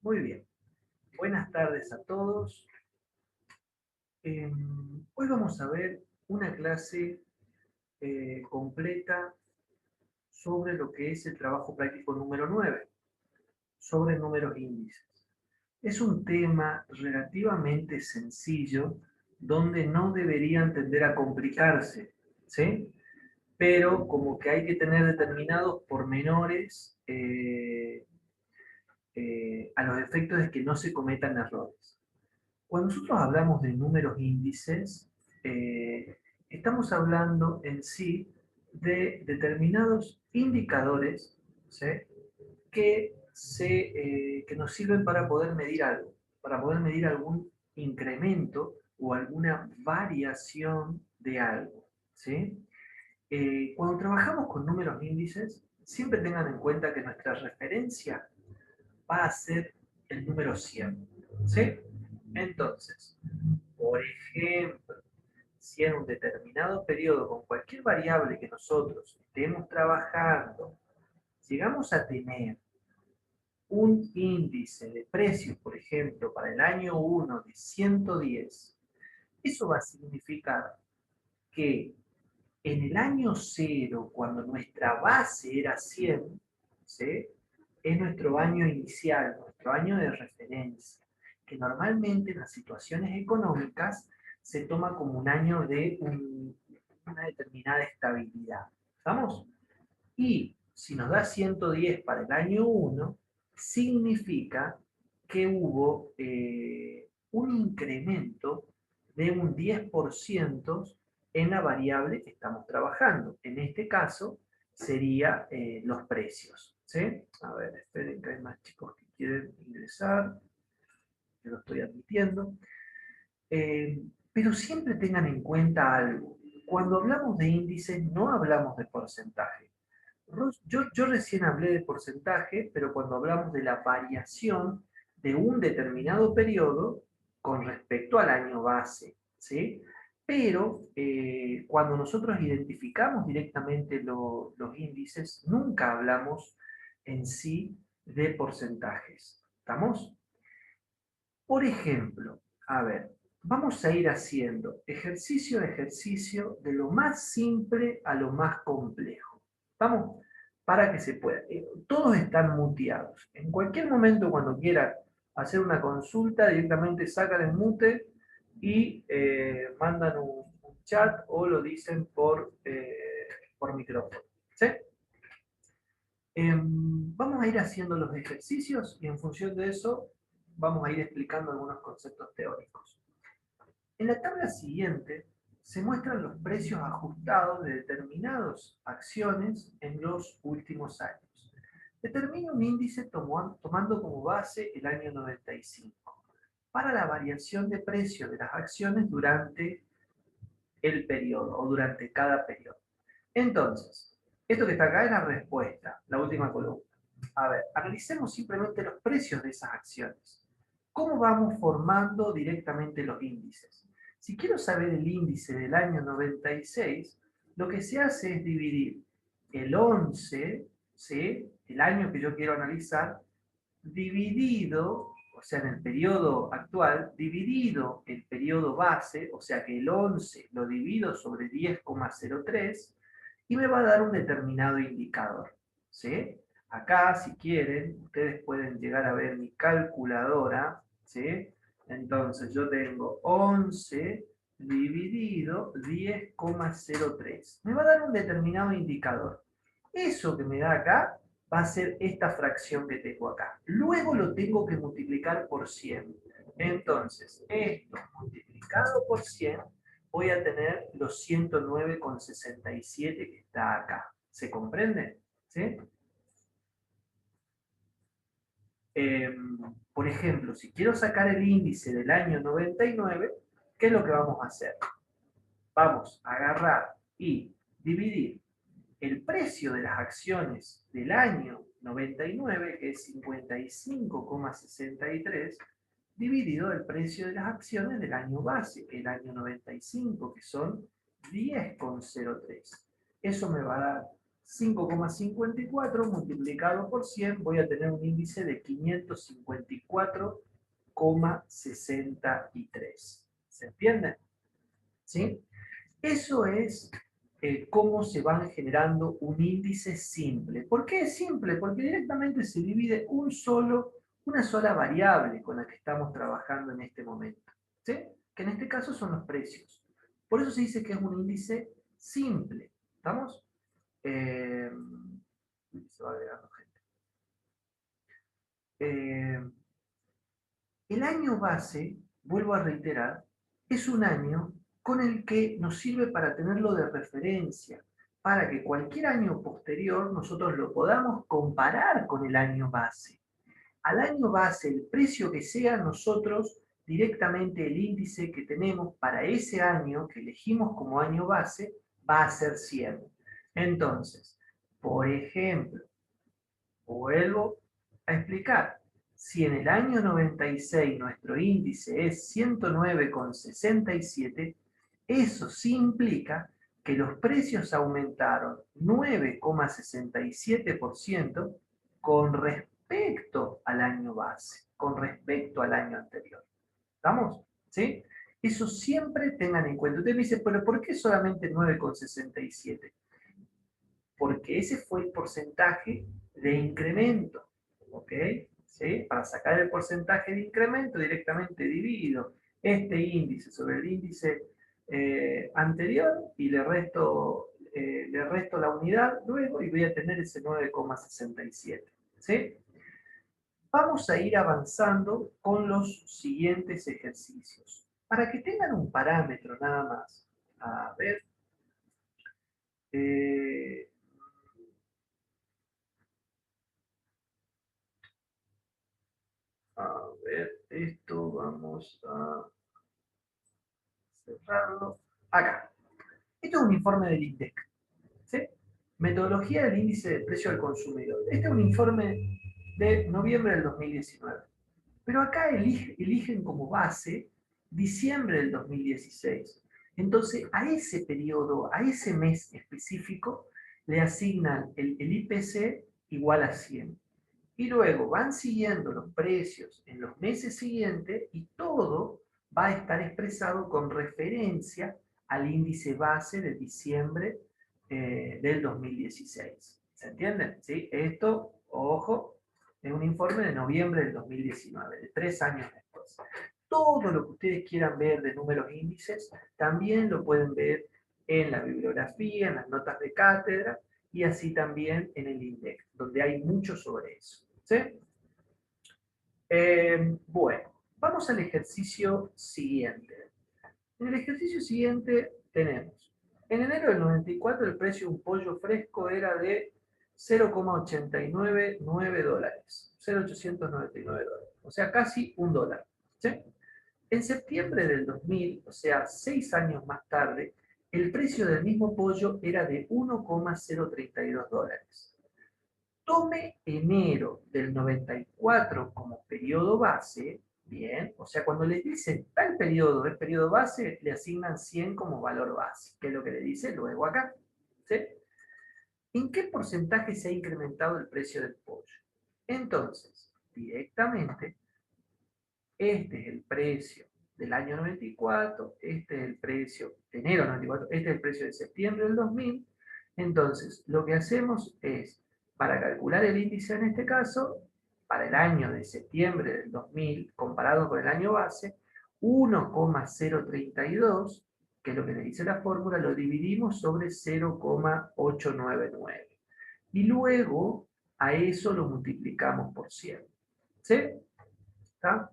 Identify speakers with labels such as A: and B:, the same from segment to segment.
A: Muy bien, buenas tardes a todos. Hoy vamos a ver una clase completa sobre lo que es el trabajo práctico número 9, sobre números índices. Es un tema relativamente sencillo donde no deberían tender a complicarse, ¿sí? Pero como que hay que tener determinados pormenores a los efectos de que no se cometan errores. Cuando nosotros hablamos de números índices, eh, estamos hablando en sí de determinados indicadores, ¿sí? Que nos sirven para poder medir algo, para poder medir algún incremento o alguna variación de algo, ¿sí? Cuando trabajamos con números índices, siempre tengan en cuenta que nuestra referencia va a ser el número 100, ¿sí? Entonces, por ejemplo, si en un determinado periodo con cualquier variable que nosotros estemos trabajando, llegamos a tener un índice de precios, por ejemplo, para el año 1 de 110, eso va a significar que en el año 0, cuando nuestra base era 100, ¿sí? Es nuestro año inicial, nuestro año de referencia, que normalmente en las situaciones económicas se toma como un año de una determinada estabilidad. ¿Estamos? Y si nos da 110 para el año 1, significa que hubo un incremento de un 10% en la variable que estamos trabajando. En este caso, sería los precios. ¿Sí? A ver, esperen que hay más chicos que quieren ingresar. Yo lo estoy admitiendo. Eh, pero siempre tengan en cuenta algo. Cuando hablamos de índices, no hablamos de porcentaje. Yo recién hablé de porcentaje, pero cuando hablamos de la variación de un determinado periodo con respecto al año base, ¿sí? Pero cuando nosotros identificamos directamente los índices, nunca hablamos en sí de porcentajes. ¿Estamos? Por ejemplo, a ver, vamos a ir haciendo ejercicio a ejercicio de lo más simple a lo más complejo. ¿Vamos? Para que se pueda. Todos están muteados. En cualquier momento, cuando quieran hacer una consulta, directamente sacan el mute y mandan un chat o lo dicen por micrófono. ¿Sí? Vamos a ir haciendo los ejercicios y en función de eso vamos a ir explicando algunos conceptos teóricos. En la tabla siguiente se muestran los precios ajustados de determinadas acciones en los últimos años. Determina un índice tomando como base el año 95 para la variación de precio de las acciones durante el periodo o durante cada periodo. Entonces, esto que está acá es la respuesta, la última columna. A ver, analicemos simplemente los precios de esas acciones. ¿Cómo vamos formando directamente los índices? Si quiero saber el índice del año 96, lo que se hace es dividir el 11, ¿sí? El año que yo quiero analizar, dividido, o sea, en el periodo actual, dividido el periodo base, o sea que el 11 lo divido sobre 10,03 y me va a dar un determinado indicador. ¿Sí? Acá, si quieren, ustedes pueden llegar a ver mi calculadora. ¿Sí? Entonces yo tengo 11 dividido 10,03. Me va a dar un determinado indicador. Eso que me da acá va a ser esta fracción que tengo acá. Luego lo tengo que multiplicar por 100. Entonces, esto multiplicado por 100, voy a tener los 109,67 que está acá. ¿Se comprende? ¿Sí? Eh, por ejemplo, si quiero sacar el índice del año 99, ¿qué es lo que vamos a hacer? Vamos a agarrar y dividir el precio de las acciones del año 99, que es 55,63, dividido el precio de las acciones del año base, el año 95, que son 10,03. Eso me va a dar 5,54 multiplicado por 100, voy a tener un índice de 554,63. ¿Se entiende? ¿Sí? Eso es cómo se van generando un índice simple. ¿Por qué es simple? Porque directamente se divide una sola variable con la que estamos trabajando en este momento. ¿Sí? Que en este caso son los precios. Por eso se dice que es un índice simple. ¿Estamos? Se va agregando gente. El año base, vuelvo a reiterar, es un año con el que nos sirve para tenerlo de referencia, para que cualquier año posterior nosotros lo podamos comparar con el año base. Al año base, el precio que sea, nosotros directamente el índice que tenemos para ese año que elegimos como año base va a ser 100. Entonces, por ejemplo, vuelvo a explicar. Si en el año 96 nuestro índice es 109,67, eso sí implica que los precios aumentaron 9,67% con respecto al año base, con respecto al año anterior. ¿Estamos? ¿Sí? Eso siempre tengan en cuenta. Usted me dice, pero ¿por qué solamente 9,67? Porque ese fue el porcentaje de incremento, ¿ok? ¿Sí? Para sacar el porcentaje de incremento directamente divido este índice sobre el índice anterior y le resto la unidad luego y voy a tener ese 9,67, ¿sí? Vamos a ir avanzando con los siguientes ejercicios. Para que tengan un parámetro nada más. A ver. Eh, A ver, esto vamos a cerrarlo. Acá. Esto es un informe del INDEC. ¿Sí? Metodología del índice de precio al consumidor. Este es un informe de noviembre del 2019. Pero acá eligen como base diciembre del 2016. Entonces, a ese periodo, a ese mes específico, le asignan el IPC igual a 100. Y luego van siguiendo los precios en los meses siguientes y todo va a estar expresado con referencia al índice base de diciembre del 2016. ¿Se entiende? ¿Sí? Esto, ojo, es un informe de noviembre del 2019, de 3 años después. Todo lo que ustedes quieran ver de números índices, también lo pueden ver en la bibliografía, en las notas de cátedra, y así también en el INDEC, donde hay mucho sobre eso. ¿Sí? Bueno, vamos al ejercicio siguiente. En el ejercicio siguiente tenemos, en enero del 94 el precio de un pollo fresco era de 0,899 dólares, 0,899 dólares, o sea, casi $1. ¿Sí? En septiembre del 2000, o sea, 6 años más tarde, el precio del mismo pollo era de 1,032 dólares. Tome enero del 94 como periodo base, bien, o sea, cuando les dicen tal periodo es periodo base, le asignan 100 como valor base, que es lo que le dice luego acá. ¿Sí? ¿En qué porcentaje se ha incrementado el precio del pollo? Entonces, directamente, este es el precio del año 94, este es el precio de enero del 94, este es el precio de septiembre del 2000. Entonces, lo que hacemos es, para calcular el índice en este caso, para el año de septiembre del 2000, comparado con el año base, 1,032, que es lo que le dice la fórmula, lo dividimos sobre 0,899. Y luego a eso lo multiplicamos por 100. ¿Sí? ¿Está?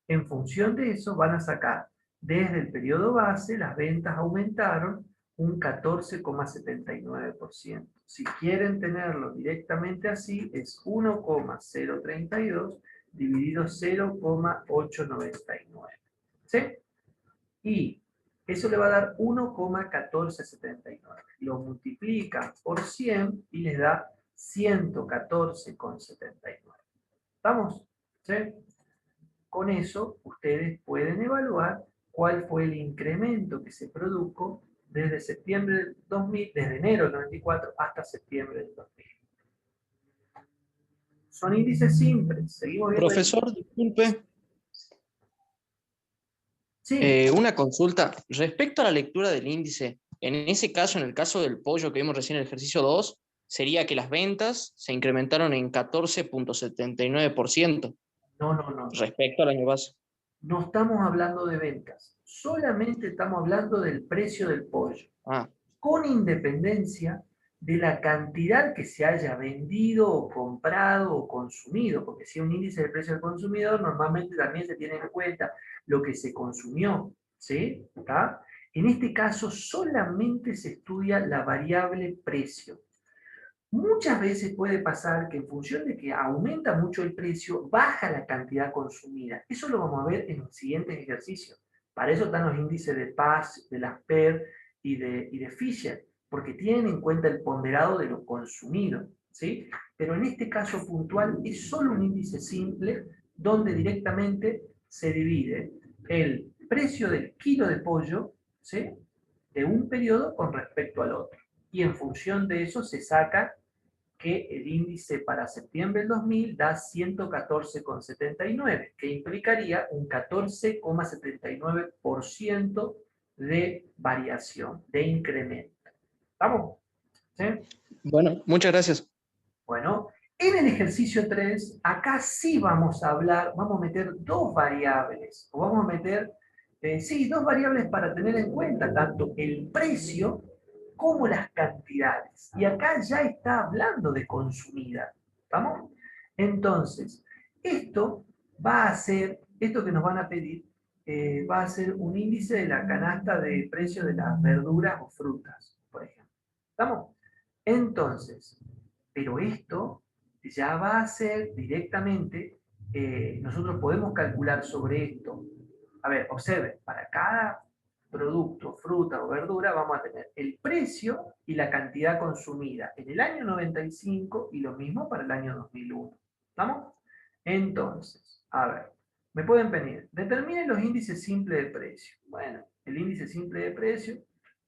A: En función de eso van a sacar, desde el periodo base, las ventas aumentaron un 14,79%. Si quieren tenerlo directamente así, es 1,032 dividido 0,899. ¿Sí? Y eso le va a dar 1,1479. Lo multiplican por 100 y les da 114,79. ¿Estamos? ¿Sí? Con eso, ustedes pueden evaluar cuál fue el incremento que se produjo desde septiembre del 2000, desde enero del 94 hasta septiembre del 2000. Son índices simples, seguimos viendo ahí.
B: Profesor, disculpe,
A: Sí,
B: una consulta. Respecto a la lectura del índice, en ese caso, en el caso del pollo que vimos recién en el ejercicio 2, sería que las ventas se incrementaron en 14,79%
A: no.
B: respecto al año base.
A: No estamos hablando de ventas, solamente estamos hablando del precio del pollo,
B: Ah,
A: con independencia de la cantidad que se haya vendido o comprado o consumido, porque si es un índice de precio del consumidor, normalmente también se tiene en cuenta lo que se consumió, ¿sí? ¿Está? En este caso solamente se estudia la variable precio. Muchas veces puede pasar que en función de que aumenta mucho el precio, baja la cantidad consumida. Eso lo vamos a ver en los siguientes ejercicios. Para eso están los índices de Paz, de las PER y de Fisher, porque tienen en cuenta el ponderado de lo consumido, ¿sí? Pero en este caso puntual es solo un índice simple donde directamente se divide el precio del kilo de pollo, ¿sí? De un periodo con respecto al otro. Y en función de eso se saca que el índice para septiembre del 2000 da 114,79, que implicaría un 14,79% de variación, de incremento. ¿Estamos? ¿Sí?
B: bueno, muchas gracias.
A: Bueno, en el ejercicio 3, acá sí vamos a hablar, vamos a meter dos variables, o vamos a meter, sí, dos variables para tener en cuenta, tanto el precio como las cantidades. Y acá ya está hablando de consumida. ¿Estamos? Entonces, esto va a ser, esto que nos van a pedir, va a ser un índice de la canasta de precio de las verduras o frutas, por ejemplo. ¿Estamos? Entonces, pero esto ya va a ser directamente, nosotros podemos calcular sobre esto. A ver, observen, para cada producto, fruta o verdura, vamos a tener el precio y la cantidad consumida en el año 95 y lo mismo para el año 2001. ¿Estamos? Entonces, a ver, me pueden pedir, determinen los índices simples de precio. Bueno, el índice simple de precio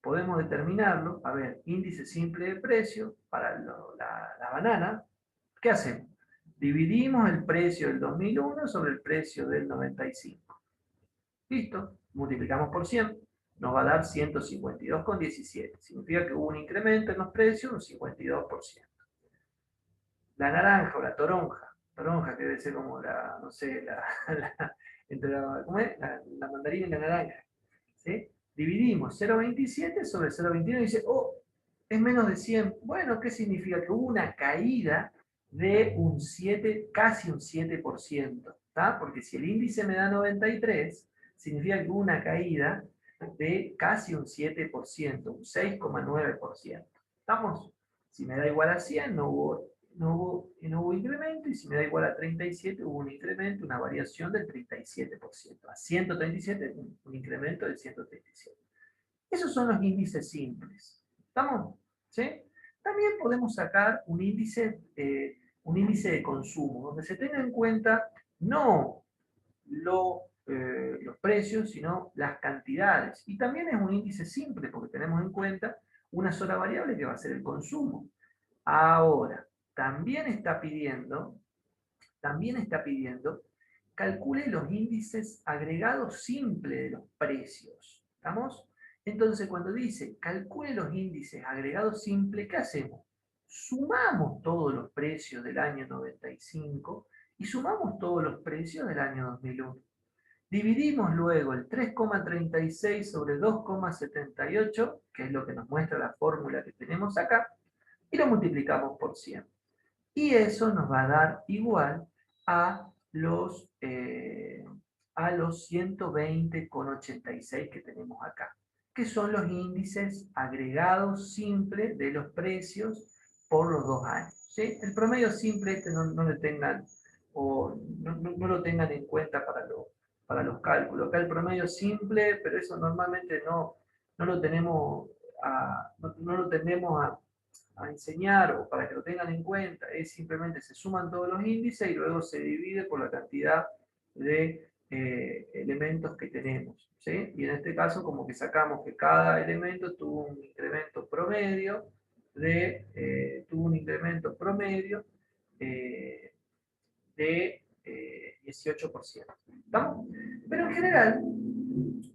A: podemos determinarlo, a ver, índice simple de precio para la banana, ¿qué hacemos? Dividimos el precio del 2001 sobre el precio del 95. Listo, multiplicamos por 100, nos va a dar 152,17. Significa que hubo un incremento en los precios de un 52%. La naranja o la toronja que debe ser como la, no sé, entre ¿cómo es? La mandarina y la naranja, ¿sí? Dividimos 0,27 sobre 0,21 y dice, oh, es menos de 100. Bueno, ¿qué significa? Que hubo una caída de un 7, casi un 7%, ¿está? Porque si el índice me da 93, significa que hubo una caída de casi un 7%, un 6,9%. ¿Estamos? Si me da igual a 100, no hubo incremento, y si me da igual a 37, hubo un incremento, una variación del 37%. A 137, un incremento del 137. Esos son los índices simples. ¿Estamos? ¿Sí? También podemos sacar un índice de consumo, donde se tenga en cuenta no los precios, sino las cantidades. Y también es un índice simple, porque tenemos en cuenta una sola variable que va a ser el consumo. Ahora, también está pidiendo, calcule los índices agregados simples de los precios. ¿Estamos? Entonces, cuando dice calcule los índices agregados simples, ¿qué hacemos? Sumamos todos los precios del año 95 y sumamos todos los precios del año 2001. Dividimos luego el 3,36 sobre 2,78, que es lo que nos muestra la fórmula que tenemos acá, y lo multiplicamos por 100. Y eso nos va a dar igual a los 120,86 que tenemos acá, que son los índices agregados simples de los precios por los 2 años. ¿Sí? El promedio simple no le tengan, o no lo tengan en cuenta para los cálculos. Acá el promedio simple, pero eso normalmente no lo tenemos no lo tenemos a enseñar o para que lo tengan en cuenta, es simplemente se suman todos los índices y luego se divide por la cantidad de elementos que tenemos, ¿sí? Y en este caso como que sacamos que cada elemento tuvo un incremento promedio de 18%. ¿Estamos? Pero en general,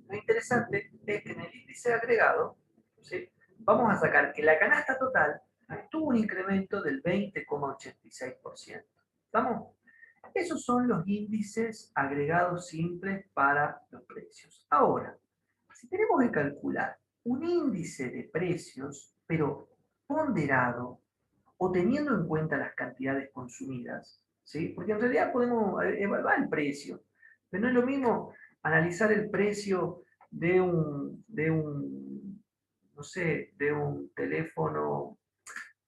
A: lo interesante es que en el índice agregado, ¿sí? Vamos a sacar que la canasta total tuvo un incremento del 20,86%. ¿Estamos? Esos son los índices agregados simples para los precios. Ahora, si tenemos que calcular un índice de precios, pero ponderado o teniendo en cuenta las cantidades consumidas, ¿sí? Porque en realidad podemos evaluar el precio, pero no es lo mismo analizar el precio no sé, de un teléfono,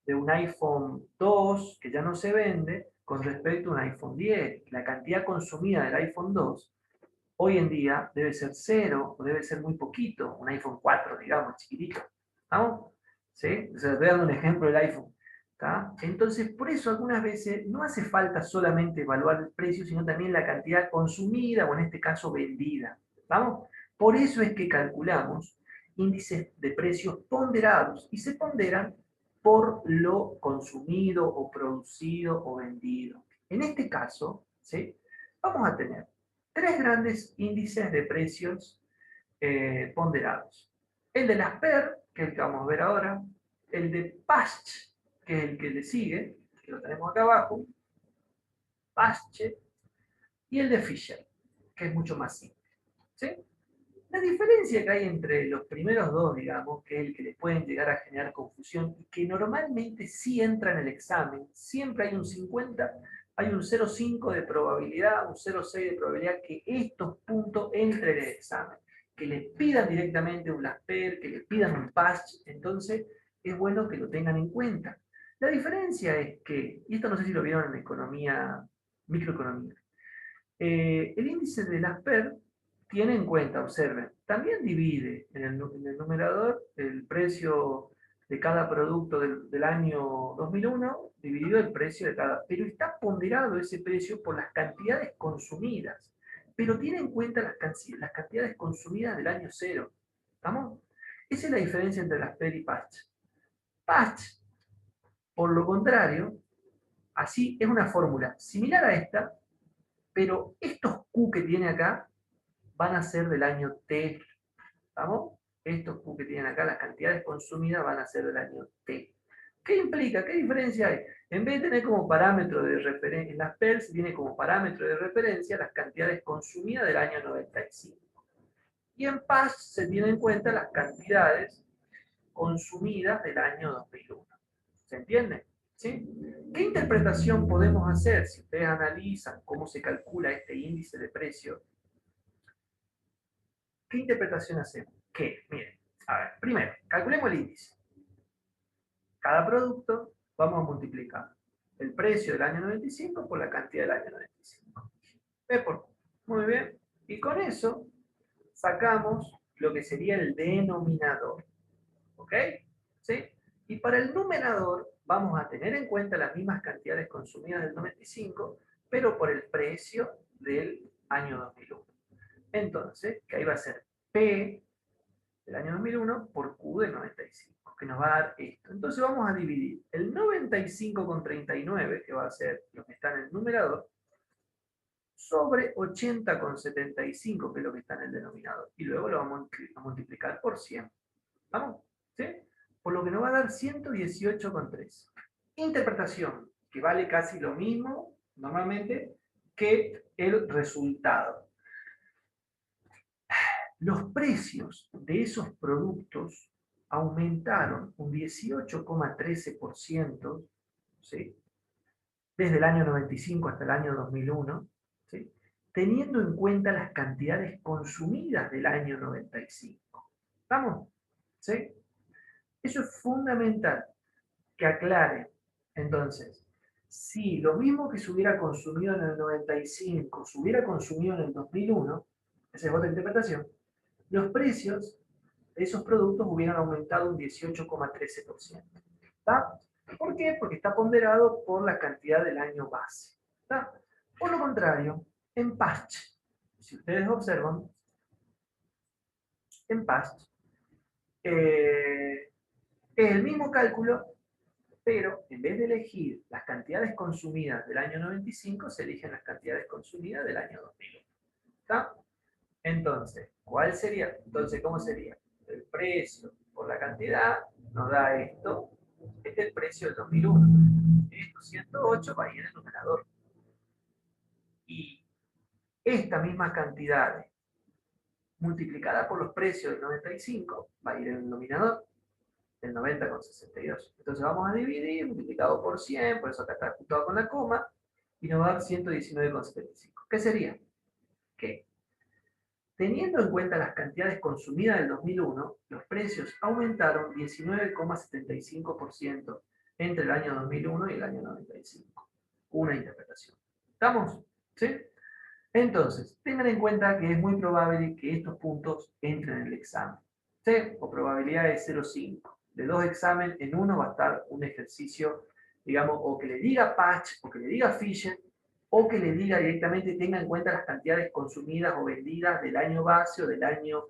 A: de un iPhone 2 que ya no se vende con respecto a un iPhone 10. La cantidad consumida del iPhone 2 hoy en día debe ser cero o debe ser muy poquito, un iPhone 4, digamos, chiquitito. ¿Estamos? ¿Sí? O sea, estoy dando un ejemplo del iPhone. ¿Está? Entonces, por eso algunas veces no hace falta solamente evaluar el precio, sino también la cantidad consumida o en este caso vendida. ¿Vamos? Por eso es que calculamos índices de precios ponderados y se ponderan por lo consumido o producido o vendido. En este caso, ¿sí? Vamos a tener tres grandes índices de precios ponderados. El de las PER, que es el que vamos a ver ahora, el de PASCH, que es el que le sigue, que lo tenemos acá abajo, PASCH, y el de Fisher, que es mucho más simple. ¿Sí? La diferencia que hay entre los primeros dos, digamos, que es el que les pueden llegar a generar confusión y que normalmente sí entra en el examen, siempre hay un 50, hay un 0,5 de probabilidad, un 0,6 de probabilidad que estos puntos entren en el examen, que les pidan directamente un LASPER, que les pidan un PASCH, entonces es bueno que lo tengan en cuenta. La diferencia es que, y esto no sé si lo vieron en economía, microeconomía, el índice de LASPER tiene en cuenta, observen, también divide en el numerador el precio de cada producto del año 2001, dividido el precio de cada, pero está ponderado ese precio por las cantidades consumidas, pero tiene en cuenta las cantidades consumidas del año cero. ¿Estamos? Esa es la diferencia entre LASPER y PASCH. PASCH, por lo contrario, así es una fórmula similar a esta, pero estos Q que tiene acá van a ser del año T. ¿Vamos? Estos Q que tienen acá, las cantidades consumidas van a ser del año T. ¿Qué implica? ¿Qué diferencia hay? En vez de tener como parámetro de referencia, en las PERS tiene como parámetro de referencia las cantidades consumidas del año 95. Y en PASCH se tienen en cuenta las cantidades consumidas del año 2001. ¿Se entiende? ¿Sí? ¿Qué interpretación podemos hacer si ustedes analizan cómo se calcula este índice de precios? ¿Qué interpretación hacemos? Que, miren, a ver, primero, calculemos el índice. Cada producto vamos a multiplicar el precio del año 95 por la cantidad del año 95. ¿Ves por? Muy bien. Y con eso sacamos lo que sería el denominador. ¿Ok? ¿Sí? Y para el numerador vamos a tener en cuenta las mismas cantidades consumidas del 95, pero por el precio del año 2001. Entonces, que ahí va a ser P del año 2001 por Q del 95, que nos va a dar esto. Entonces vamos a dividir el 95,39, que va a ser lo que está en el numerador, sobre 80,75, que es lo que está en el denominador. Y luego lo vamos a multiplicar por 100. ¿Vamos? ¿Sí? Por lo que nos va a dar 118,3. Interpretación, que vale casi lo mismo, normalmente, que el resultado. Los precios de esos productos aumentaron un 18,13%, ¿sí? Desde el año 95 hasta el año 2001, ¿sí? Teniendo en cuenta las cantidades consumidas del año 95. ¿Estamos? ¿Sí? Eso es fundamental que aclare. Entonces, si lo mismo que se hubiera consumido en el 95 se hubiera consumido en el 2001, esa es otra interpretación, los precios de esos productos hubieran aumentado un 18,13%. ¿Está? ¿Por qué? Porque está ponderado por la cantidad del año base. ¿Está? Por lo contrario, en PASCH, Si ustedes observan, en PAST, es el mismo cálculo, pero en vez de elegir las cantidades consumidas del año 95, se eligen las cantidades consumidas del año 2001. ¿Está? Entonces, ¿cuál sería? Entonces, ¿cómo sería? El precio por la cantidad nos da esto. Este es el precio del 2001. Esto 108 va a ir en el numerador. Y esta misma cantidad multiplicada por los precios del 95 va a ir en el denominador del 90,62. Entonces vamos a dividir multiplicado por 100, por eso acá está ajustado con la coma, y nos va a dar 119,75. ¿Qué sería? Que teniendo en cuenta las cantidades consumidas del 2001, los precios aumentaron 19,75% entre el año 2001 y el año 95. Una interpretación. ¿Estamos? ¿Sí? Entonces, tengan en cuenta que es muy probable que estos puntos entren en el examen. ¿Sí? O probabilidad de 0,5. De 2 exámenes, en uno va a estar un ejercicio, digamos, o que le diga Patch, o que le diga Fisher, o que le diga directamente, tenga en cuenta las cantidades consumidas o vendidas del año base o del año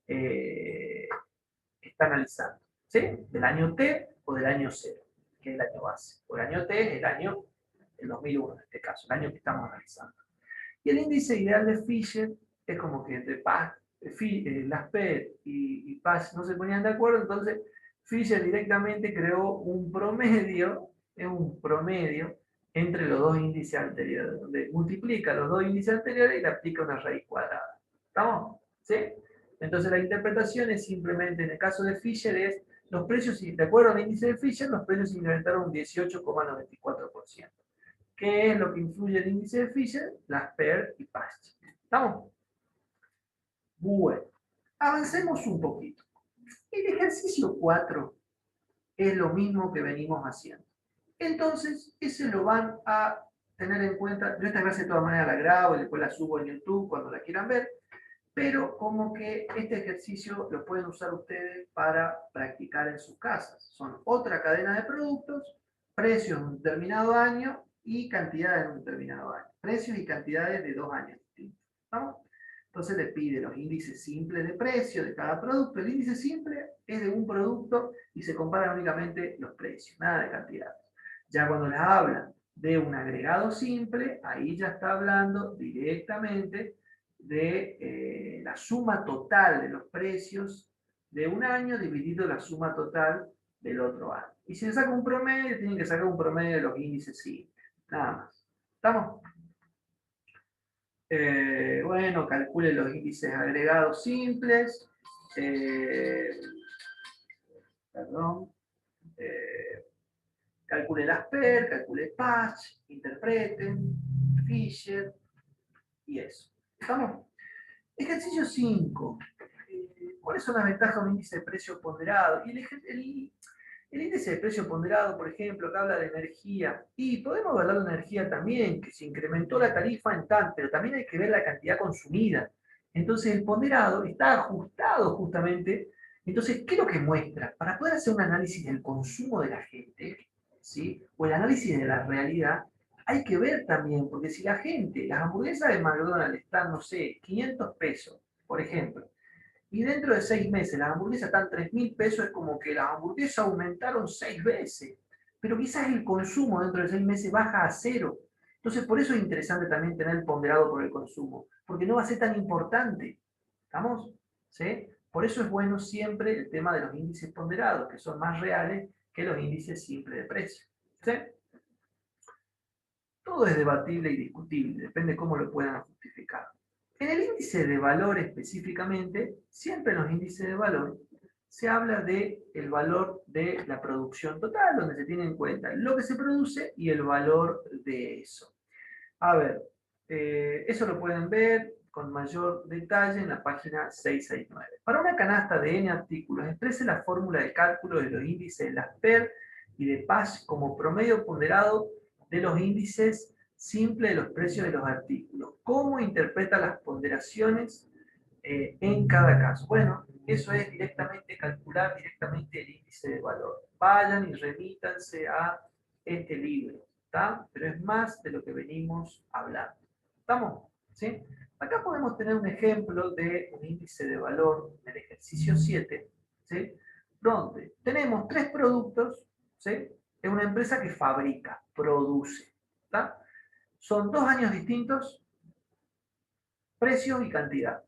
A: que está analizando. ¿Sí? Del año T o del año 0, que es el año base. O el año T es el año, el 2001 en este caso, el año que estamos analizando. Y el índice ideal de Fisher es como que entre Laspet y Patch no se ponían de acuerdo, entonces Fisher directamente creó un promedio, es un promedio entre los dos índices anteriores, donde multiplica los dos índices anteriores y le aplica una raíz cuadrada. ¿Estamos? ¿Sí? Entonces la interpretación es simplemente, en el caso de Fisher, es los precios, de acuerdo al índice de Fisher, los precios incrementaron un 18,94%. ¿Qué es lo que influye el índice de Fisher? Las PER y Patch. ¿Estamos? Bueno, avancemos un poquito. El ejercicio 4 es lo mismo que venimos haciendo. Entonces, ese lo van a tener en cuenta. Yo esta clase de todas maneras la grabo y después la subo en YouTube cuando la quieran ver, pero como que este ejercicio lo pueden usar ustedes para practicar en sus casas. Son otra cadena de productos, precios en un determinado año y cantidades en un determinado año. Precios y cantidades de 2 años distintos. ¿Estamos? Entonces le pide los índices simples de precio de cada producto. El índice simple es de un producto y se comparan únicamente los precios, nada de cantidades. Ya cuando les hablan de un agregado simple, ahí ya está hablando directamente de la suma total de los precios de un año dividido la suma total del otro año. Y si se saca un promedio, tienen que sacar un promedio de los índices simples. Nada más. ¿Estamos? Bueno, calcule los índices agregados simples. Perdón. Calcule las PER, calcule Patch, interpreten, Fisher y eso. ¿Estamos? Ejercicio 5. ¿Cuáles son las ventajas de un índice de precio ponderado? Y el índice de precio ponderado, por ejemplo, que habla de energía, y podemos hablar de energía también, que se incrementó la tarifa en tanto, pero también hay que ver la cantidad consumida. Entonces el ponderado está ajustado justamente. Entonces, ¿qué es lo que muestra? Para poder hacer un análisis del consumo de la gente, ¿sí? O el análisis de la realidad, hay que ver también, porque si la gente, las hamburguesas de McDonald's están, no sé, 500 pesos, por ejemplo, y dentro de 6 meses las hamburguesas están 3.000 pesos, es como que las hamburguesas aumentaron 6 veces. Pero quizás el consumo dentro de 6 meses baja a 0. Entonces, por eso es interesante también tener el ponderado por el consumo, porque no va a ser tan importante. ¿Estamos? ¿Sí? Por eso es bueno siempre el tema de los índices ponderados, que son más reales que los índices simples de precio. ¿Sí? Todo es debatible y discutible, depende de cómo lo puedan justificar. En el índice de valor específicamente, siempre en los índices de valor se habla del valor de la producción total, donde se tiene en cuenta lo que se produce y el valor de eso. A ver, eso lo pueden ver con mayor detalle en la página 669. Para una canasta de n artículos, exprese la fórmula de cálculo de los índices de las PER y de Patch como promedio ponderado de los índices simples de los precios de los artículos. ¿Cómo interpreta las ponderaciones en cada caso? Bueno, eso es directamente calcular directamente el índice de valor. Vayan y remítanse a este libro, ¿está? Pero es más de lo que venimos hablando. ¿Estamos? ¿Sí? Acá podemos tener un ejemplo de un índice de valor del ejercicio 7, ¿sí? Donde tenemos 3 productos, ¿sí? Es una empresa que fabrica, produce. ¿Tá? Son 2 años distintos, precio y cantidad.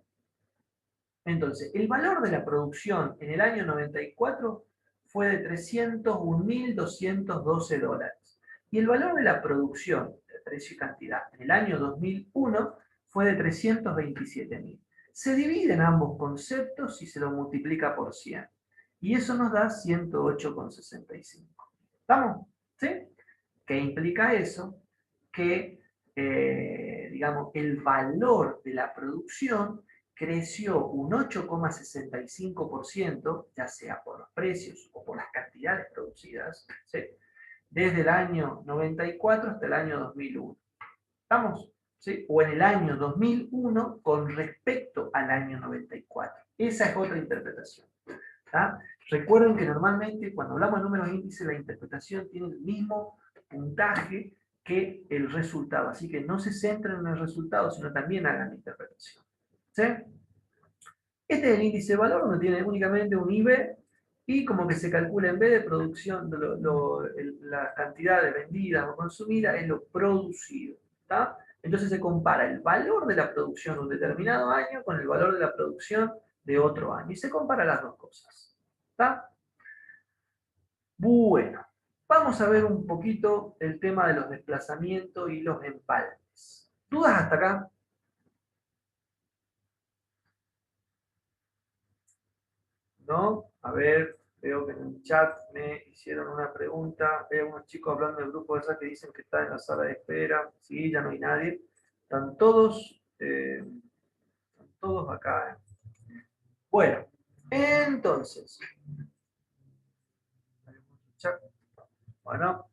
A: Entonces, el valor de la producción en el año 94 fue de $301.212. Y el valor de la producción, de precio y cantidad, en el año 2001 fue de 327.000. Se dividen ambos conceptos y se lo multiplica por 100. Y eso nos da 108,65. ¿Estamos? ¿Sí? ¿Qué implica eso? Que, digamos, el valor de la producción creció un 8,65%, ya sea por los precios o por las cantidades producidas, ¿sí? Desde el año 94 hasta el año 2001. ¿Estamos? ¿Sí? O en el año 2001 con respecto al año 94. Esa es otra interpretación. ¿Tá? Recuerden que normalmente cuando hablamos de números índices, la interpretación tiene el mismo puntaje que el resultado. Así que no se centren en el resultado, sino también hagan la interpretación. ¿Sí? Este es el índice de valor, donde tiene únicamente un IB y como que se calcula en vez de producción, la cantidad de vendidas o consumidas, es lo producido. ¿Tá? Entonces se compara el valor de la producción de un determinado año con el valor de la producción de otro año. Y se compara las dos cosas. ¿Tá? Bueno, vamos a ver un poquito el tema de los desplazamientos y los empalmes. ¿Dudas hasta acá? ¿No? A ver, veo que en el chat me hicieron una pregunta. Veo unos chicos hablando del grupo de esa que dicen que está en la sala de espera. Sí, ya no hay nadie. Están todos acá. Bueno, entonces. Bueno,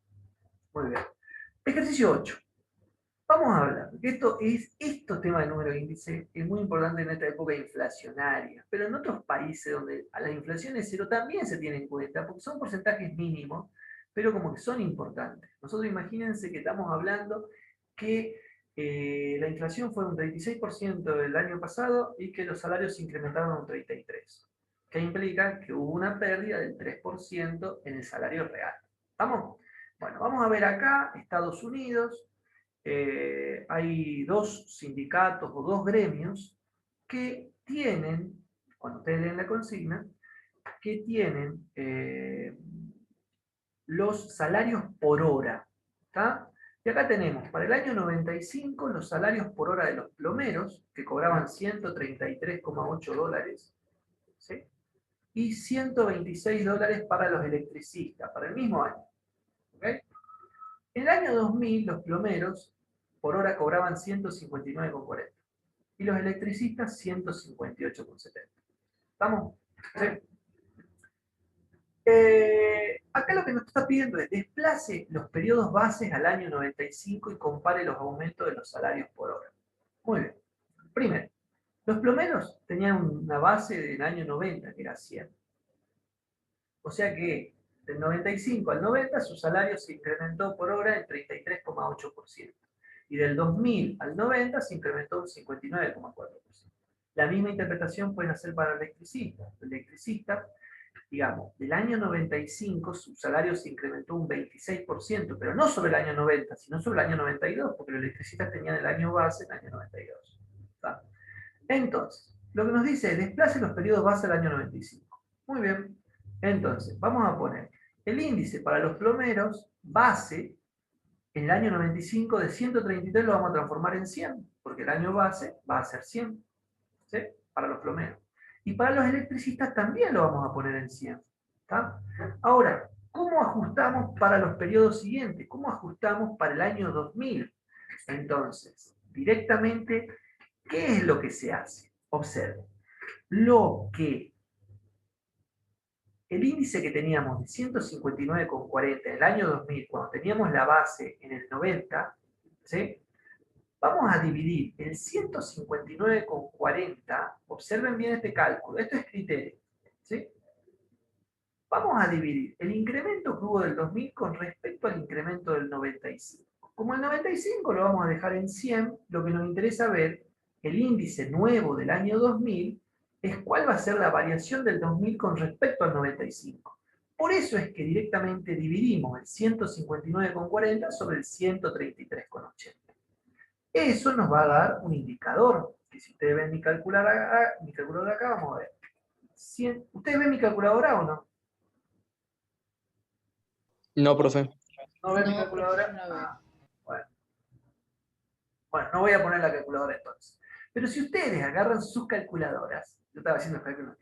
A: muy bien. Ejercicio 8. Vamos a hablar, porque estos temas de número de índice es muy importante en esta época inflacionaria, pero en otros países donde a la inflación es cero también se tiene en cuenta, porque son porcentajes mínimos, pero como que son importantes. Nosotros imagínense que estamos hablando que la inflación fue un 36% el año pasado y que los salarios se incrementaron un 33%, que implica que hubo una pérdida del 3% en el salario real. ¿Estamos? Bueno, vamos a ver acá Estados Unidos. Hay 2 sindicatos o 2 gremios que tienen, cuando ustedes leen la consigna, que tienen los salarios por hora. ¿Tá? Y acá tenemos, para el año 95, los salarios por hora de los plomeros, que cobraban $133,8, ¿sí? Y $126 para los electricistas, para el mismo año. ¿Okay? En el año 2000, los plomeros por hora cobraban 159,40 y los electricistas 158,70. ¿Estamos? ¿Sí? Acá lo que nos está pidiendo es desplace los periodos bases al año 95 y compare los aumentos de los salarios por hora. Muy bien. Primero, los plomeros tenían una base del año 90, que era 100. O sea que del 95 al 90 su salario se incrementó por hora en 33,8%. Y del 2000 al 90 se incrementó un 59,4%. La misma interpretación pueden hacer para el electricista. El electricista, digamos, del año 95 su salario se incrementó un 26%, pero no sobre el año 90, sino sobre el año 92, porque los electricistas tenían el año base en el año 92. ¿Está? Entonces, lo que nos dice es desplace los periodos base al año 95. Muy bien. Entonces, vamos a poner el índice para los plomeros base en el año 95 de 133 lo vamos a transformar en 100, porque el año base va a ser 100, ¿sí? Para los plomeros. Y para los electricistas también lo vamos a poner en 100. ¿Está? Ahora, ¿cómo ajustamos para los periodos siguientes? ¿Cómo ajustamos para el año 2000? Entonces, directamente, ¿qué es lo que se hace? Observen. Lo que el índice que teníamos de 159,40 en el año 2000, cuando teníamos la base en el 90, ¿sí? Vamos a dividir el 159,40, observen bien este cálculo, esto es criterio, ¿sí? Vamos a dividir el incremento que hubo del 2000 con respecto al incremento del 95. Como el 95 lo vamos a dejar en 100, lo que nos interesa ver el índice nuevo del año 2000 es cuál va a ser la variación del 2000 con respecto al 95. Por eso es que directamente dividimos el 159,40 sobre el 133,80. Eso nos va a dar un indicador, que si ustedes ven mi calculadora acá, vamos a ver. ¿Ustedes ven mi calculadora o no?
B: No, profe.
A: ¿No ven mi
C: No, profe, yo
A: calculadora?
C: no la veo.
A: Bueno. Bueno, no voy a poner la calculadora entonces. Pero si ustedes agarran sus calculadoras, yo estaba haciendo los cálculos,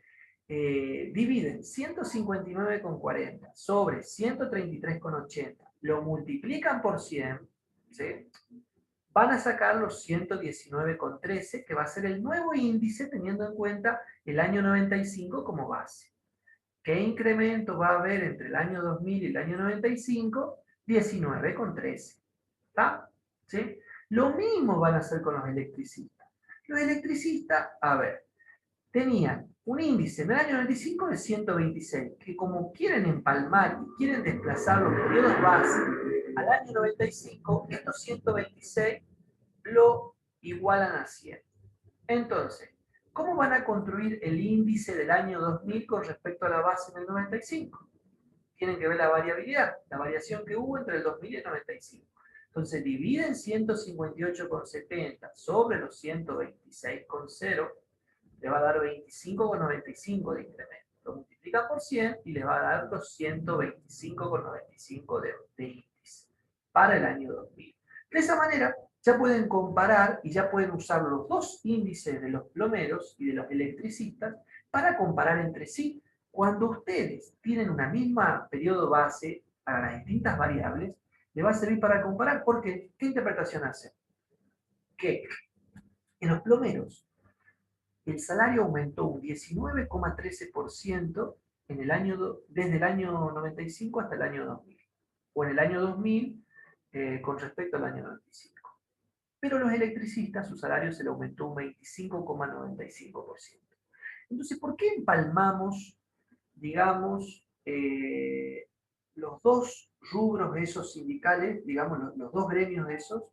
A: dividen 159,40 sobre 133,80, lo multiplican por 100, ¿sí? Van a sacar los 119,13, que va a ser el nuevo índice teniendo en cuenta el año 95 como base. ¿Qué incremento va a haber entre el año 2000 y el año 95? 19,13. ¿Está? ¿Sí? Lo mismo van a hacer con los electricistas. Los electricistas, a ver, tenían un índice en el año 95 de 126, que como quieren empalmar y quieren desplazar los periodos base al año 95, estos 126 lo igualan a 100. Entonces, ¿cómo van a construir el índice del año 2000 con respecto a la base en el 95? Tienen que ver la variabilidad, la variación que hubo entre el 2000 y el 95. Entonces, dividen 158,70 sobre los 126,0, le va a dar 25,95 de incremento. Lo multiplica por 100 y le va a dar los 125,95 de índice para el año 2000. De esa manera, ya pueden comparar y ya pueden usar los dos índices de los plomeros y de los electricistas para comparar entre sí. Cuando ustedes tienen una misma periodo base para las distintas variables, le va a servir para comparar. Porque, ¿qué interpretación hace? Que en los plomeros el salario aumentó un 19,13% desde el año 95 hasta el año 2000. O en el año 2000 con respecto al año 95. Pero los electricistas, su salario se le aumentó un 25,95%. Entonces, ¿por qué empalmamos, digamos, los dos rubros esos sindicales, digamos, los dos gremios esos,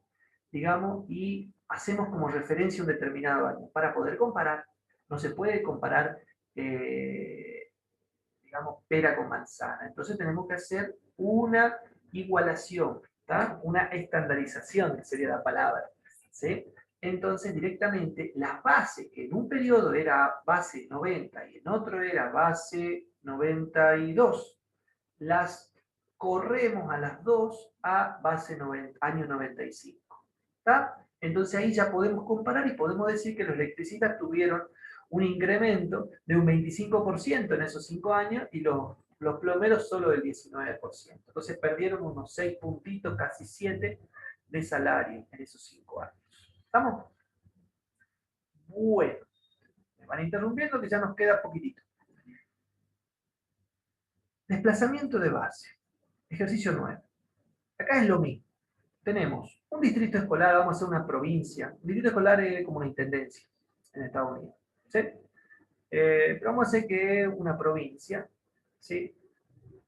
A: digamos, y hacemos como referencia un determinado año? Para poder comparar, no se puede comparar, digamos, pera con manzana. Entonces tenemos que hacer una igualación, ¿tá? Una estandarización, que sería la palabra, ¿sí? Entonces, directamente, las bases, que en un periodo era base 90 y en otro era base 92, las corremos a las dos a base 90, año 95. ¿Está? Entonces ahí ya podemos comparar y podemos decir que los electricistas tuvieron un incremento de un 25% en esos 5 años y los plomeros solo del 19%. Entonces perdieron unos 6 puntitos, casi 7 de salario en esos 5 años. ¿Estamos? Bueno, me van interrumpiendo que ya nos queda poquitito. Desplazamiento de base. Ejercicio 9. Acá es lo mismo. Tenemos un distrito escolar, vamos a hacer una provincia. Un distrito escolar es como una intendencia en Estados Unidos. ¿Sí? Pero vamos a hacer que es una provincia. ¿Sí?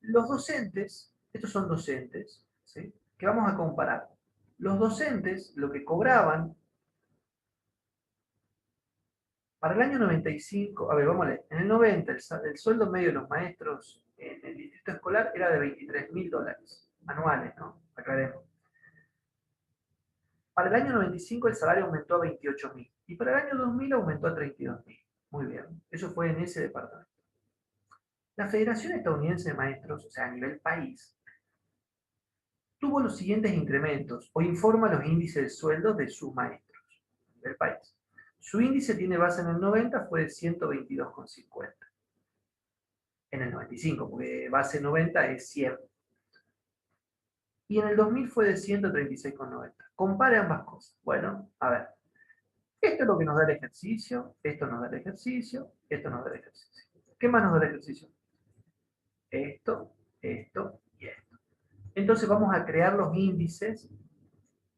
A: Los docentes, estos son docentes, ¿sí? Que vamos a comparar. Los docentes, lo que cobraban para el año 95, a ver, vamos a leer. En el 90, el sueldo medio de los maestros en el distrito escolar era de $23.000 anuales, ¿no? Aclaremos. Para el año 95 el salario aumentó a 28.000 y para el año 2000 aumentó a 32.000. Muy bien, eso fue en ese departamento. La Federación Estadounidense de Maestros, o sea, a nivel país, tuvo los siguientes incrementos o informa los índices de sueldos de sus maestros a nivel país. Su índice tiene base en el 90, fue de 122,50. En el 95, porque base 90 es 100. Y en el 2000 fue de 136,90. Compare ambas cosas. Bueno, a ver. Esto es lo que nos da el ejercicio, esto nos da el ejercicio, esto nos da el ejercicio. ¿Qué más nos da el ejercicio? Esto, esto y esto. Entonces vamos a crear los índices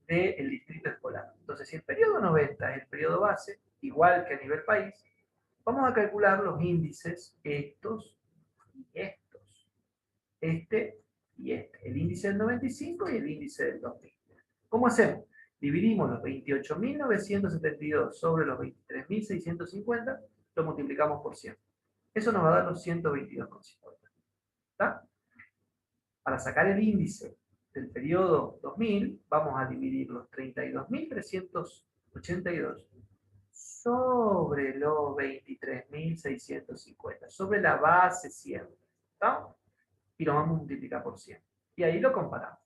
A: del distrito escolar. Entonces, si el periodo 90 es el periodo base, igual que a nivel país, vamos a calcular los índices, estos y estos. Este y este. El índice del 95 y el índice del 2000. ¿Cómo hacemos? Dividimos los 28.972 sobre los 23.650, lo multiplicamos por 100. Eso nos va a dar los 122,50. ¿Está? Para sacar el índice del periodo 2000, vamos a dividir los 32.382 sobre los 23.650, sobre la base 100. ¿Está? Y lo vamos a multiplicar por 100. Y ahí lo comparamos.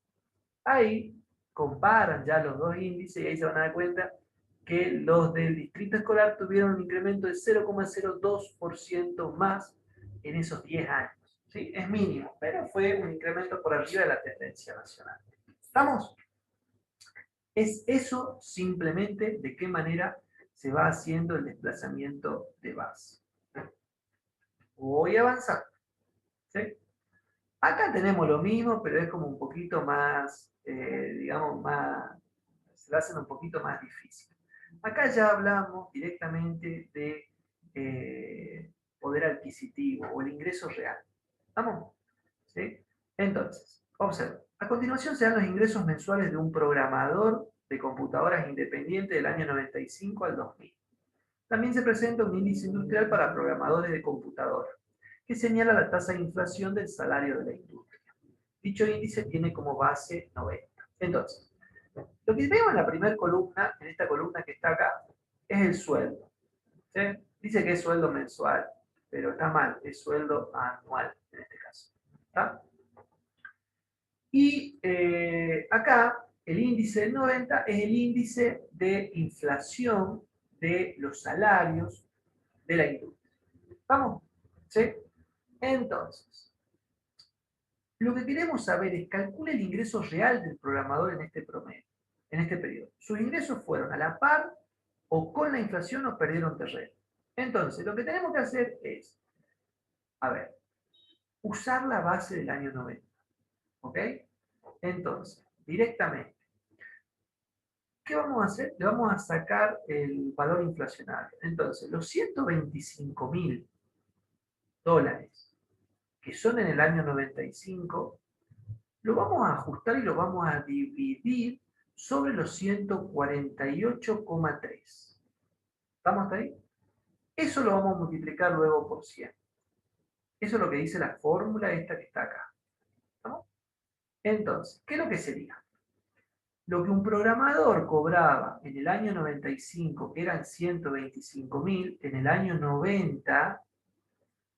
A: Ahí comparan ya los dos índices y ahí se van a dar cuenta que los del distrito escolar tuvieron un incremento de 0,02% más en esos 10 años. ¿Sí? Es mínimo, pero fue un incremento por arriba de la tendencia nacional. ¿Estamos? Es eso simplemente de qué manera se va haciendo el desplazamiento de base. Voy a avanzar. ¿Sí? Acá tenemos lo mismo, pero es como un poquito más, digamos, se lo hacen un poquito más difícil. Acá ya hablamos directamente de poder adquisitivo o el ingreso real. ¿Estamos? ¿Sí? Entonces, observa. A continuación se dan los ingresos mensuales de un programador de computadoras independiente del año 95 al 2000. También se presenta un índice industrial para programadores de computadoras, que señala la tasa de inflación del salario de la industria. Dicho índice tiene como base 90. Entonces, lo que vemos en la primera columna, en esta columna que está acá, es el sueldo. ¿Sí? Dice que es sueldo mensual, pero está mal, es sueldo anual en este caso. ¿Está? Y acá el índice del 90 es el índice de inflación de los salarios de la industria. ¿Vamos? ¿Sí? Entonces, lo que queremos saber es calcula el ingreso real del programador en este promedio, en este periodo. ¿Sus ingresos fueron a la par o con la inflación o perdieron terreno? Entonces, lo que tenemos que hacer es, a ver, usar la base del año 90. ¿Ok? Entonces, directamente, ¿qué vamos a hacer? Le vamos a sacar el valor inflacionario. Entonces, los $125.000 que son en el año 95, lo vamos a ajustar y lo vamos a dividir sobre los 148,3. ¿Estamos hasta ahí? Eso lo vamos a multiplicar luego por 100. Eso es lo que dice la fórmula esta que está acá. ¿Estamos? Entonces, ¿qué es lo que sería? Lo que un programador cobraba en el año 95, que eran 125.000, en el año 90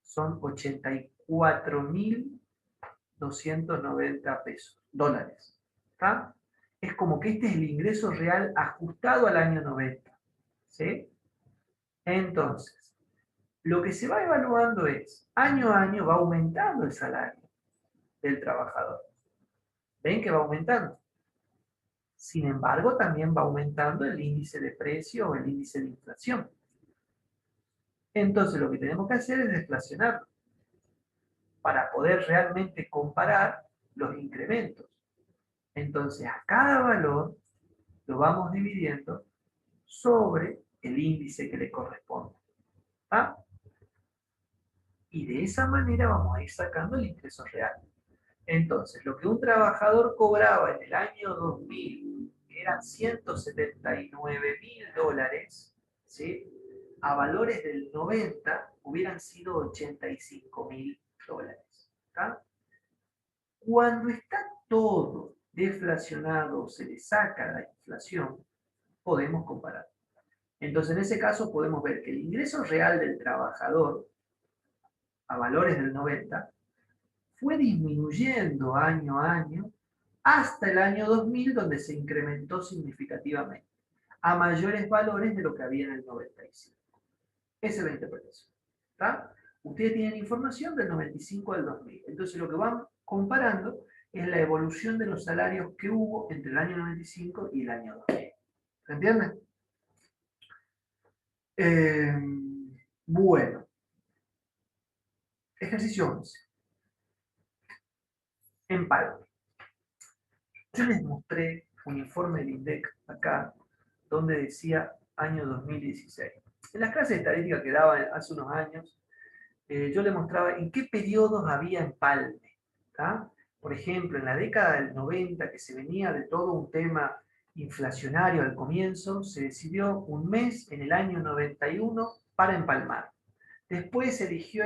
A: son 84.290 pesos, dólares. ¿Está? Es como que este es el ingreso real ajustado al año 90. ¿Sí? Entonces, lo que se va evaluando es, año a año va aumentando el salario del trabajador. ¿Ven que va aumentando? Sin embargo, también va aumentando el índice de precio o el índice de inflación. Entonces, lo que tenemos que hacer es deflacionarlo para poder realmente comparar los incrementos. Entonces, a cada valor lo vamos dividiendo sobre el índice que le corresponde. ¿Ah? Y de esa manera vamos a ir sacando el ingreso real. Entonces, lo que un trabajador cobraba en el año 2000, que eran $179.000, ¿sí? A valores del 90 hubieran sido $85.000. ¿Está? Cuando está todo deflacionado, se le saca la inflación, podemos comparar. Entonces, en ese caso podemos ver que el ingreso real del trabajador a valores del 90 fue disminuyendo año a año hasta el año 2000, donde se incrementó significativamente a mayores valores de lo que había en el 95. Esa es la interpretación. ¿Está? Ustedes tienen información del 95 al 2000. Entonces lo que van comparando es la evolución de los salarios que hubo entre el año 95 y el año 2000. ¿Se entiende? Bueno. Ejercicio 11. Empalme. Yo les mostré un informe del INDEC acá, donde decía año 2016. En las clases de estadística que daba hace unos años, yo les mostraba en qué periodos había empalme. ¿Tá? Por ejemplo, en la década del 90, que se venía de todo un tema inflacionario al comienzo, se decidió un mes en el año 91 para empalmar. Después se eligió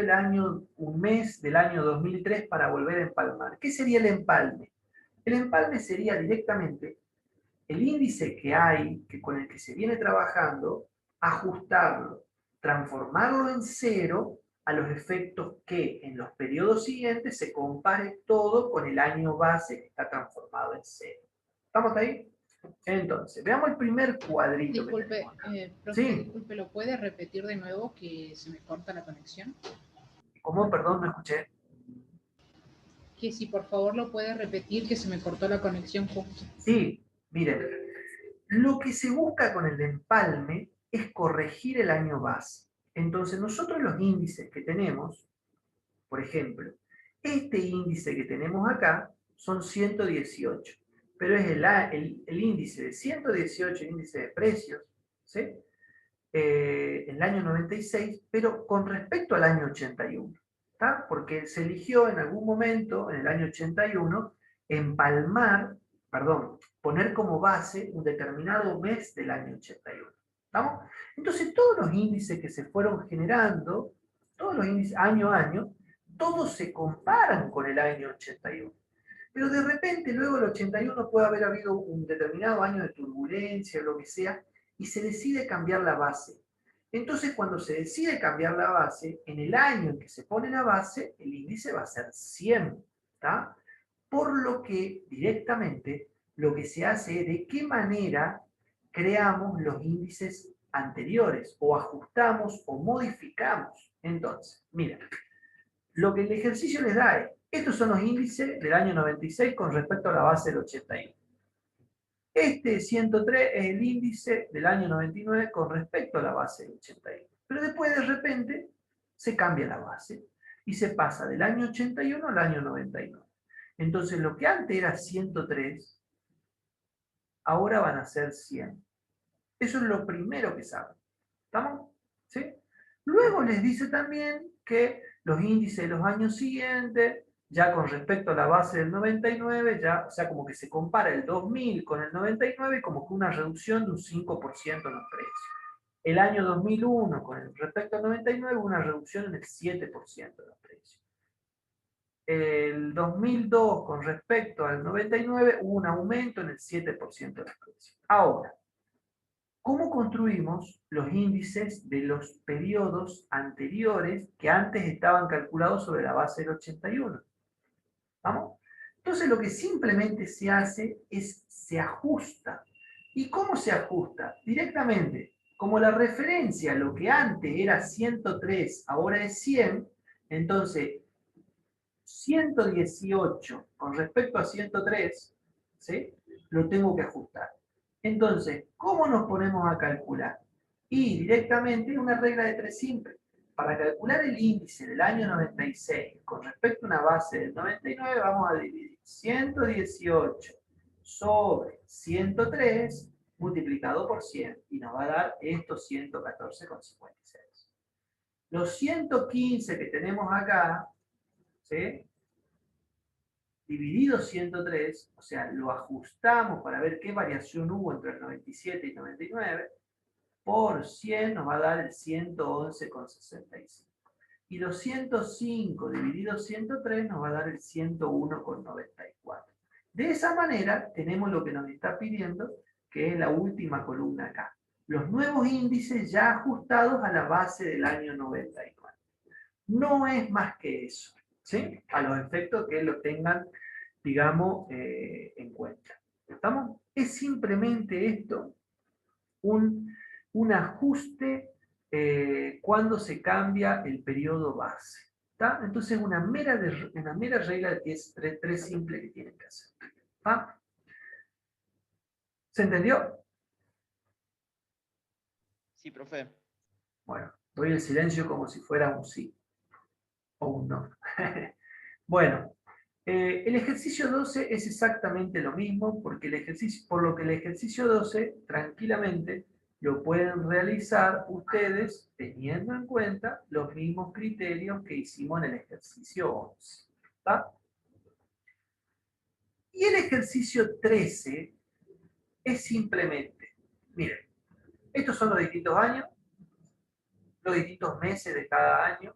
A: un mes del año 2003 para volver a empalmar. ¿Qué sería el empalme? El empalme sería directamente el índice que hay, con el que se viene trabajando, ajustarlo, transformarlo en cero a los efectos que en los periodos siguientes se compare todo con el año base que está transformado en cero. ¿Estamos ahí? Entonces, veamos el primer cuadrito que
C: Disculpe,
A: tenemos acá.
C: profe,
A: Sí,
C: disculpe, ¿lo puede repetir de nuevo que se me corta la conexión?
A: ¿cómo? Perdón, no escuché.
C: Que si por favor lo puede repetir que se me cortó la conexión justo.
A: Sí, miren, lo que se busca con el empalme es corregir el año base. Entonces, nosotros los índices que tenemos, por ejemplo, este índice que tenemos acá son 118, pero es el índice de 118, el índice de precios, ¿sí? En el año 96, pero con respecto al año 81, ¿tá? Porque se eligió en algún momento, en el año 81, empalmar, perdón, poner como base un determinado mes del año 81. ¿Estamos? Entonces, todos los índices que se fueron generando, todos los índices año a año, todos se comparan con el año 81. Pero de repente, luego del 81 puede haber habido un determinado año de turbulencia, lo que sea, y se decide cambiar la base. Entonces, cuando se decide cambiar la base, en el año en que se pone la base, el índice va a ser 100, ¿tá? Por lo que directamente lo que se hace es de qué manera creamos los índices anteriores, o ajustamos o modificamos. Entonces, mira, lo que el ejercicio les da es, estos son los índices del año 96 con respecto a la base del 81. Este 103 es el índice del año 99 con respecto a la base del 81. Pero después de repente se cambia la base y se pasa del año 81 al año 99. Entonces lo que antes era 103, ahora van a ser 100. Eso es lo primero que saben. ¿Estamos? ¿Sí? Luego les dice también que los índices de los años siguientes, ya con respecto a la base del 99, ya, o sea, como que se compara el 2000 con el 99 y como que una reducción de un 5% en los precios. El año 2001 con respecto al 99, una reducción en el 7% de los precios. El 2002 con respecto al 99, hubo un aumento en el 7% de los precios. Ahora, ¿cómo construimos los índices de los periodos anteriores que antes estaban calculados sobre la base del 81? ¿Vamos? Entonces lo que simplemente se hace es se ajusta. ¿Y cómo se ajusta? Directamente, como la referencia, lo que antes era 103, ahora es 100, entonces 118 con respecto a 103, ¿sí? Lo tengo que ajustar. Entonces, ¿cómo nos ponemos a calcular? Y directamente una regla de tres simple. Para calcular el índice del año 96 con respecto a una base del 99, vamos a dividir 118 sobre 103 multiplicado por 100 y nos va a dar estos 114,56. Los 115 que tenemos acá, ¿sí? Dividido 103, o sea, lo ajustamos para ver qué variación hubo entre el 97 y 99, por 100 nos va a dar el 111,65. Y los 105 dividido 103 nos va a dar el 101,94. De esa manera tenemos lo que nos está pidiendo, que es la última columna acá. Los nuevos índices ya ajustados a la base del año 99. No es más que eso, ¿sí? A los efectos que lo tengan, digamos, en cuenta. ¿Estamos? Es simplemente esto, un ajuste cuando se cambia el periodo base. ¿Está? Entonces, una mera regla que es tres simple que tienen que hacer. ¿Está? ¿Se entendió?
B: Sí, profe.
A: Bueno, doy el silencio como si fuera un sí o un no. Bueno, el ejercicio 12 es exactamente lo mismo, porque por lo que el ejercicio 12 tranquilamente lo pueden realizar ustedes teniendo en cuenta los mismos criterios que hicimos en el ejercicio 11. ¿Tá? Y el ejercicio 13 es simplemente, miren, estos son los distintos años, los distintos meses de cada año,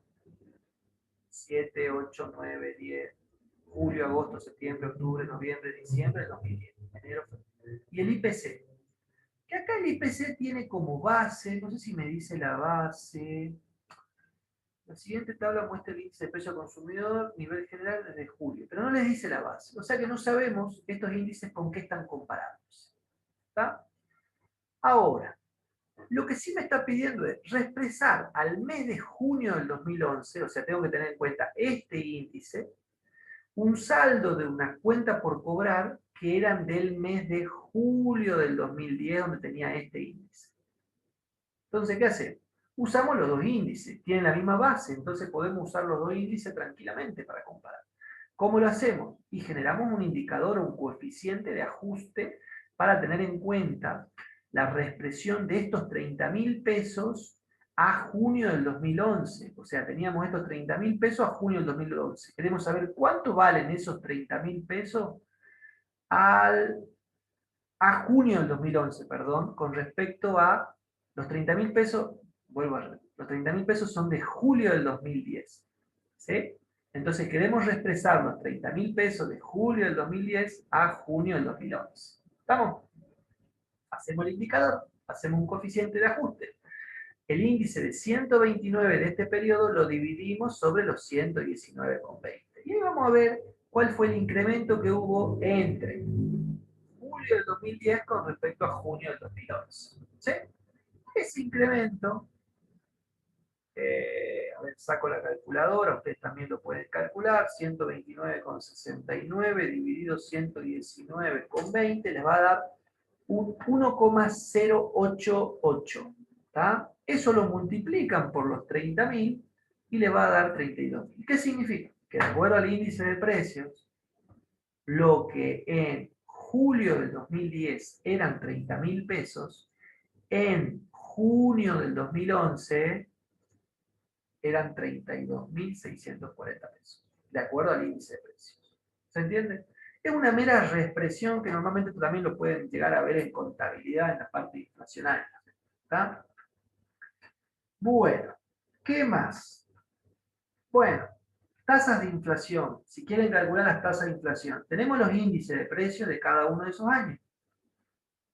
A: 7, 8, 9, 10, julio, agosto, septiembre, octubre, noviembre, diciembre del 2010, enero, febrero. Y el IPC, que acá el IPC tiene como base, no sé si me dice la base, la siguiente tabla muestra el índice de precio al consumidor, nivel general desde julio, pero no les dice la base, o sea que no sabemos estos índices con qué están comparados. ¿Está? Ahora, lo que sí me está pidiendo es reexpresar al mes de junio del 2011, o sea, tengo que tener en cuenta este índice, un saldo de una cuenta por cobrar que eran del mes de julio del 2010, donde tenía este índice. Entonces, ¿qué hacemos? Usamos los dos índices, tienen la misma base, entonces podemos usar los dos índices tranquilamente para comparar. ¿Cómo lo hacemos? Y generamos un indicador o un coeficiente de ajuste para tener en cuenta la reexpresión de estos 30.000 pesos a junio del 2011. O sea, teníamos estos 30.000 pesos a junio del 2011. Queremos saber cuánto valen esos 30.000 pesos a junio del 2011, perdón, con respecto a los 30.000 pesos, vuelvo a repetir, los 30.000 pesos son de julio del 2010. ¿Sí? Entonces queremos reexpresar los 30.000 pesos de julio del 2010 a junio del 2011. ¿Estamos? Hacemos el indicador, hacemos un coeficiente de ajuste. El índice de 129 de este periodo lo dividimos sobre los 119,20. Y ahí vamos a ver cuál fue el incremento que hubo entre julio del 2010 con respecto a junio del 2011. ¿Sí? Ese incremento, a ver, saco la calculadora, ustedes también lo pueden calcular, 129,69 dividido 119,20 les va a dar un 1,088. ¿Tá? Eso lo multiplican por los 30.000 y le va a dar 32.000. ¿Qué significa? Que de acuerdo al índice de precios, lo que en julio del 2010 eran 30.000 pesos, en junio del 2011 eran 32.640 pesos, de acuerdo al índice de precios. ¿Se entiende? Es una mera reexpresión que normalmente también lo pueden llegar a ver en contabilidad, en la parte inflacionaria. ¿Está? Bueno, ¿qué más? Bueno, tasas de inflación. Si quieren calcular las tasas de inflación, tenemos los índices de precios de cada uno de esos años.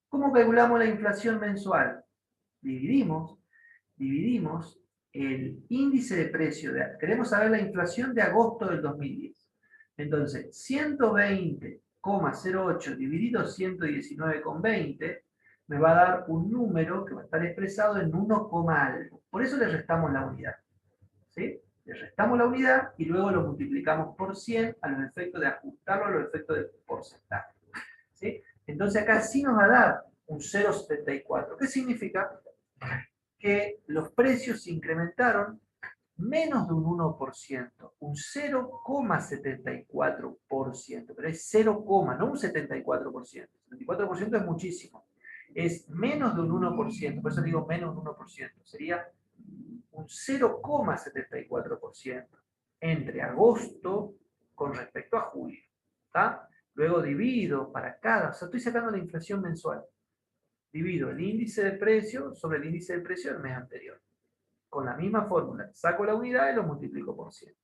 A: ¿Cómo calculamos la inflación mensual? Dividimos el índice de precio. Queremos saber la inflación de agosto del 2010. Entonces, 120,08 dividido 119,20 me va a dar un número que va a estar expresado en 1, algo. Por eso le restamos la unidad. ¿Sí? Le restamos la unidad y luego lo multiplicamos por 100 a los efectos de ajustarlo a los efectos del porcentaje. ¿Sí? Entonces acá sí nos va a dar un 0,74. ¿Qué significa? Que los precios se incrementaron menos de un 1%, un 0,74%, pero es 0, no un 74%. 74% es muchísimo. Es menos de un 1%, por eso digo menos de un 1%. Sería un 0,74% entre agosto con respecto a julio. ¿Tá? Luego divido para cada, o sea, estoy sacando la inflación mensual. Divido el índice de precio sobre el índice de precio del mes anterior. Con la misma fórmula, saco la unidad y lo multiplico por 100.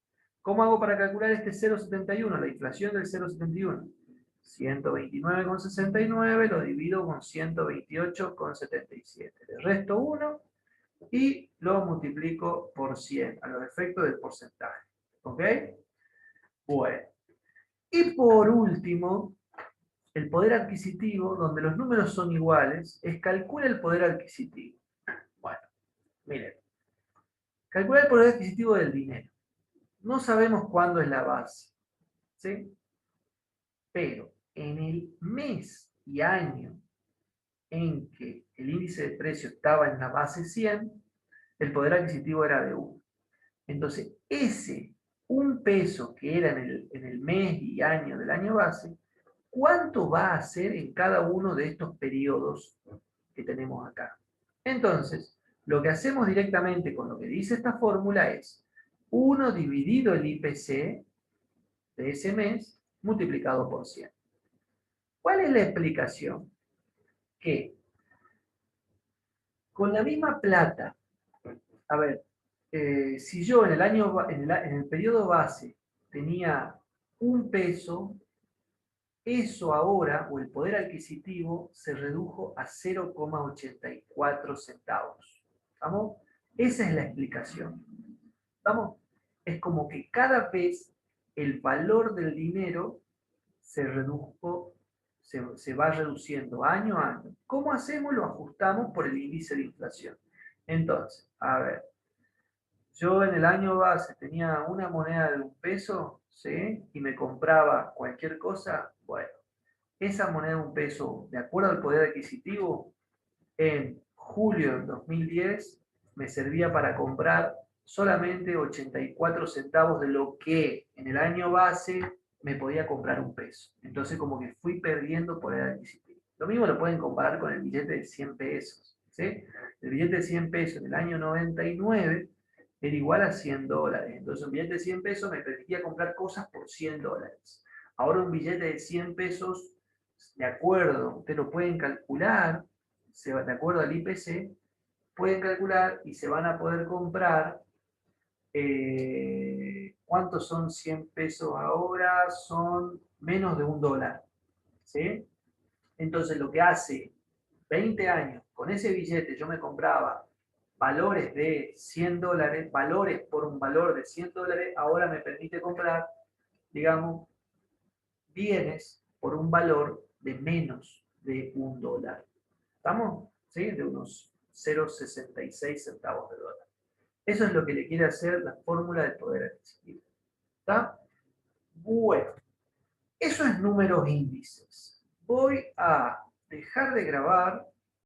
A: ¿Cómo hago para calcular este 0,71? La inflación del 0,71. 129,69 lo divido con 128,77. Le resto 1 y lo multiplico por 100 a los efectos del porcentaje. ¿Ok? Bueno. Y por último, el poder adquisitivo, donde los números son iguales, es calcula el poder adquisitivo. Bueno, miren. Calcula el poder adquisitivo del dinero. No sabemos cuándo es la base, ¿sí? Pero en el mes y año en que el índice de precio estaba en la base 100, el poder adquisitivo era de 1. Entonces, ese 1 peso que era en el mes y año del año base, ¿cuánto va a ser en cada uno de estos periodos que tenemos acá? Entonces, lo que hacemos directamente con lo que dice esta fórmula es 1 dividido el IPC de ese mes multiplicado por 100. ¿Cuál es la explicación? que con la misma plata, a ver, si yo en el periodo base tenía un peso, eso ahora, o el poder adquisitivo, se redujo a 0,84 centavos. ¿Vamos? Esa es la explicación. ¿Vamos? Es como que cada vez el valor del dinero se redujo, se va reduciendo año a año. ¿Cómo hacemos? Lo ajustamos por el índice de inflación. Entonces, a ver, yo en el año base tenía una moneda de un peso, ¿sí? Y me compraba cualquier cosa, bueno, esa moneda de un peso, de acuerdo al poder adquisitivo, en julio del 2010 me servía para comprar solamente 84 centavos de lo que en el año base me podía comprar un peso. Entonces como que fui perdiendo poder adquisitivo. Lo mismo lo pueden comparar con el billete de 100 pesos. ¿Sí? El billete de 100 pesos en el año 99 era igual a 100 dólares. Entonces un billete de 100 pesos me permitía comprar cosas por 100 dólares. Ahora un billete de 100 pesos, de acuerdo, ustedes lo pueden calcular, de acuerdo al IPC, pueden calcular y se van a poder comprar, ¿cuántos son 100 pesos ahora? Son menos de $1, ¿sí? Entonces lo que hace 20 años, con ese billete yo me compraba valores de 100 dólares, valores por un valor de 100 dólares, ahora me permite comprar, digamos, bienes por un valor de menos de $1. ¿Estamos? ¿Sí? De unos 0,66 centavos de dólar. Eso es lo que le quiere hacer la fórmula del poder adquisitivo. ¿Está? Bueno, eso es números índices. Voy a dejar de grabar